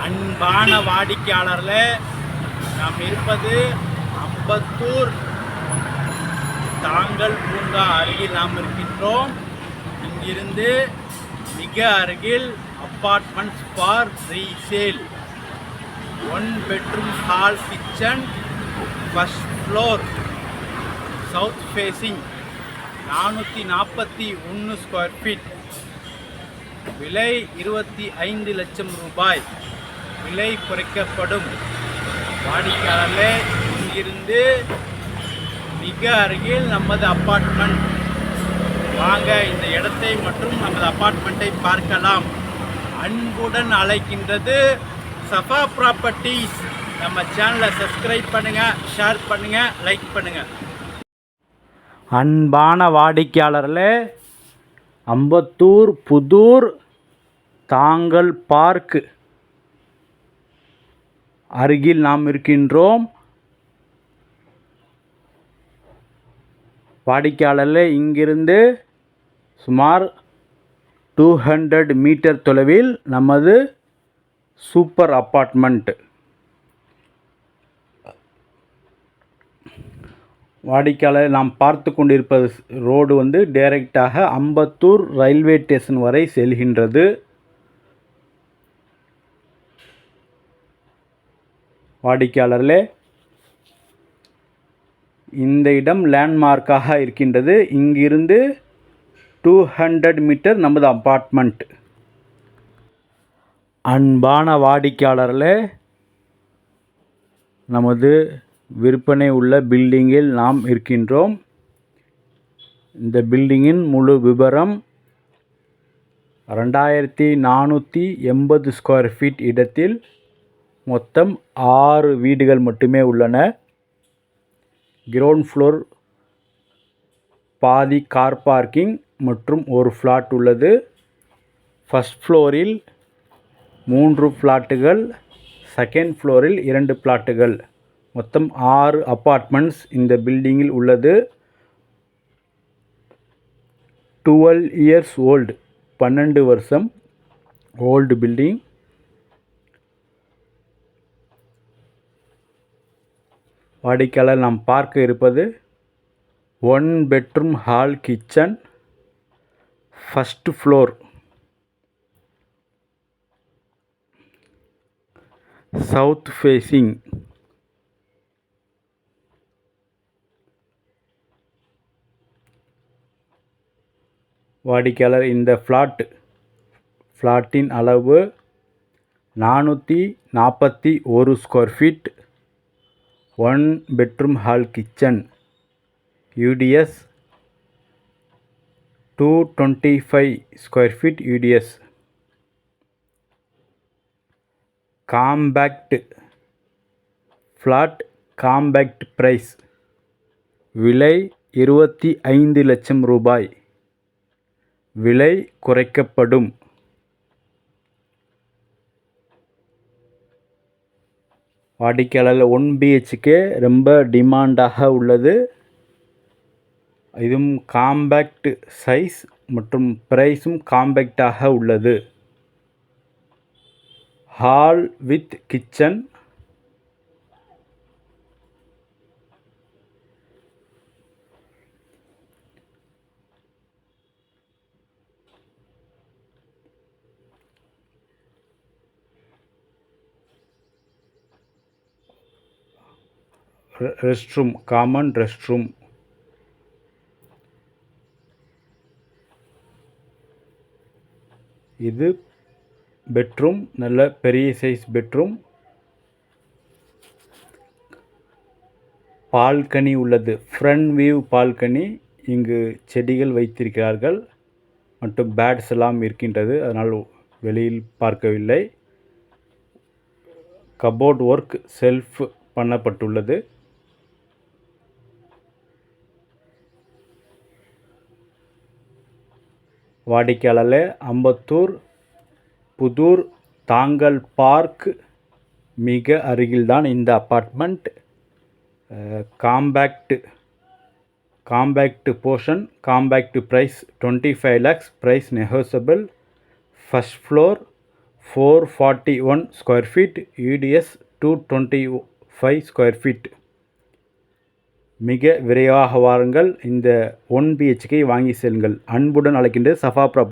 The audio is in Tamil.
அன்பான வாடிக்கையாளர்களே, நாம் இருப்பது அம்பத்தூர் தாங்கல் பூங்கா அருகில் நாம் இருக்கின்றோம். இங்கிருந்து மிக அருகில் apartments for resale, 1 bedroom hall kitchen, first floor, south facing, 441 square feet, விலை 25 லட்சம் ரூபாய். விலை குறைக்கப்படும். வாடிக்கையாளர்களே, இங்கிருந்து மிக அருகில் நமது அப்பார்ட்மெண்ட். வாங்க இந்த இடத்தை மற்றும் நமது அப்பார்ட்மெண்ட்டை பார்க்கலாம். அன்புடன் அழைக்கின்றது சஃபா ப்ராப்பர்ட்டிஸ். நம்ம சேனலை சப்ஸ்கிரைப் பண்ணுங்கள், ஷேர் பண்ணுங்கள், லைக் பண்ணுங்கள். அன்பான வாடிக்கையாளர்களே, அம்பத்தூர் புதூர் தாங்கல் பார்க் அருகில் நாம் இருக்கின்றோம். வாடிக்கையாளர்களே, இங்கிருந்து சுமார் 200 மீட்டர் தொலைவில் நமது சூப்பர் அப்பார்ட்மெண்ட். வாடிக்கையாளர் நாம் பார்த்து கொண்டிருப்பது ரோடு டைரெக்டாக அம்பத்தூர் ரயில்வே ஸ்டேஷன் வரை செல்கின்றது. வாடிக்கையாளர்களே, இந்த இடம் லேண்ட்மார்க்காக இருக்கின்றது. இங்கிருந்து 200 மீட்டர் நமது அப்பார்ட்மெண்ட். அன்பான வாடிக்கையாளர்களே, நமது விற்பனை உள்ள பில்டிங்கில் நாம் இருக்கின்றோம். இந்த பில்டிங்கின் முழு விபரம் 2480 ஸ்கொயர் ஃபீட் இடத்தில் மொத்தம் 6 வீடுகள் மட்டுமே உள்ளன. கிரவுண்ட் ஃப்ளோர் பாதி கார் பார்க்கிங் மற்றும் ஒரு ஃப்ளாட் உள்ளது. ஃபர்ஸ்ட் ஃப்ளோரில் 3 ஃப்ளாட்டுகள், செகண்ட் ஃப்ளோரில் 2 ஃப்ளாட்டுகள், மொத்தம் 6 அப்பார்ட்மெண்ட்ஸ் இந்த பில்டிங்கில் உள்ளது. 12 இயர்ஸ் ஓல்டு, 12 வருஷம் ஓல்டு பில்டிங். வாடிக்கையாளர் நாம் பார்க்க இருப்பது 1 bedroom hall kitchen, first floor, south facing. வாடிக்கையாளர், இந்த ஃப்ளாட்டின் அளவு 441 square feet, 1 bedroom hall kitchen, UDS 225 square feet UDS. Compact flat, compact price. விலை 25 லட்சம் ரூபாய். விலை குறைக்கப்படும். வாடிக்கையாளர், 1 BHK ரொம்ப டிமாண்டாக உள்ளது. இதுவும் காம்பேக்ட் சைஸ் மற்றும் பிரைஸும் காம்பேக்டாக உள்ளது. Hall with kitchen, rest room, common rest room. இது பெட்ரூம், நல்ல பெரிய சைஸ் பெட்ரூம். பால்கனி உள்ளது, ஃப்ரண்ட் வியூ பால்கனி. இங்கு செடிகள் வைத்திருக்கிறார்கள் மற்றும் பேட்ஸ் எல்லாம் இருக்கின்றது, அதனால் வெளியில் பார்க்கவில்லை. கபோர்ட் ஒர்க், செல்ஃப் பண்ணப்பட்டுள்ளது. வாடிக்கையாளர்களே, அம்பத்தூர் புதூர் தாங்கல் பார்க் மிக அருகில்தான் இந்த apartment. Compact portion, compact price 25 lakhs, price negotiable. First floor, 441 square feet, UDS 225 square feet. மிக விரைவாக வாருங்கள், இந்த 1 BHK வாங்கி செல்லுங்கள். அன்புடன் அழைக்கின்றது சஃபா ப்ராப்பர்ட்டி.